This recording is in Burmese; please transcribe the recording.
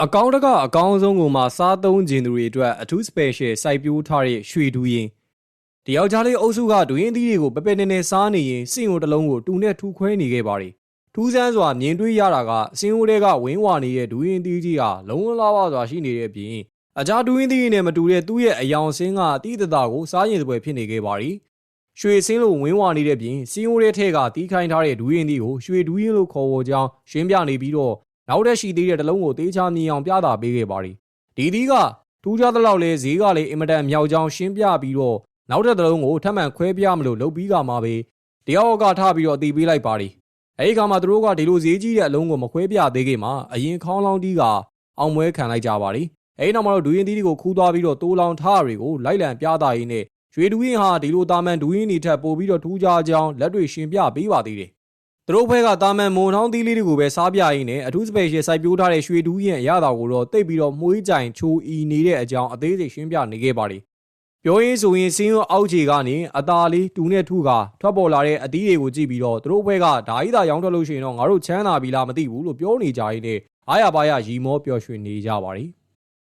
အကောင့်တကအကောင်းဆုံးကိုမှစားသုံးခြင်းသူတွေအတွက်အထူး special စိုက်ပျိုးထားတဲ့ရွှေဒူးရင်တယောက်ကြားလေးအုပ်စုကဒူးရင်သီးတွေကိုပပနေနေစားနေရင်စင်ကိုတစ်လုံးကိုတူနဲ့ထူခွဲနေခဲ့ပါတယ်ထူးဆန်းစွာမြင်တွေ့ရတာကစင်အိုးတွေကဝင်းဝါနေတဲ့ဒူးရင်သီးကြီးဟာလုံးဝလာပါစွာရှိနေတဲ့အပြင်အခြားဒူးရင်သီးတွေနဲ့မတူတဲ့သူ့ရဲ့အယောင်ဆင်းကအတိအတကိုစားရင်စပွဲဖြစ်နေခဲ့ပါတယ်ရွှေစင်းလိုဝင်းဝါနေတဲ့ပြင်စင်အိုးတွေထဲကတီးခိုင်းထားတဲ့ဒူးရင်သီးကိုရွှေဒူးရင်လို့ခေါ်ဝေါ်ကြောင်းရှင်းပြနေပြီးတော့နောက်တက်ရှိသေးတဲ့တလုံးကိုတေးချမြင်အောင်ပြသပေးခဲ့ပါတယ်။ဒီသီးကထူးခြားသလောက်လဲဈေးကလည်းအင်မတန်မြောက်ကြောင်းရှင်းပြပြီးတော့နောက်တဲ့တလုံးကိုထပ်မံခွဲပြမလို့လုပ်ပြီးကမှပဲတယောက်ကထပြီးတော့အတီးပေးလိုက်ပါတယ်။အဲဒီကမှသူတို့ကဒီလိုဈေးကြီးတဲ့အလုံးကိုမခွဲပြသေးခင်မှာအရင်ခေါင်းလောင်းတီးကအောင်ပွဲခံလိုက်ကြပါတယ်။အဲဒီနောက်မှာတော့ဒူးရင်သီးတွေကိုခူးသွားပြီးတော့တိုးလောင်ထားတွေကိုလိုက်လံပြသရင်းနဲ့ရွှေဒူးရင်ဟာဒီလိုတာမန်ဒူးရင်တွေထက်ပိုပြီးတော့ထူးခြားကြောင်းလက်တွေရှင်းပြပေးပါသေးတယ်။သူတို့ဘက်ကတာမန်မွန်ထောင်းသီးလေးတွေကိုပဲစားပြရင်းနဲ့အထူး special စိုက်ပျိုးထားတဲ့ရွှေဒူးရင်အရသာကိုတော့တိတ်ပြီးတော့မှုေးကြိုင်ချိုအီနေတဲ့အကြောင်းအသေးစိတ်ရှင်းပြနေခဲ့ပါတယ်။ပြောရင်းဆိုရင်စင်းရောအောက်ခြေကနေအသားလေးတူနဲ့ထုကထွက်ပေါ်လာတဲ့အသီးတွေကိုကြည့်ပြီးတော့သူတို့ဘက်ကဓာကြီးသာရောင်းထွက်လို့ရှိရင်တော့ငါတို့ချမ်းသာပြီလားမသိဘူးလို့ပြောနေကြရင်းနဲ့အားရပါရရီမောပျော်ရွှင်နေကြပါတယ်။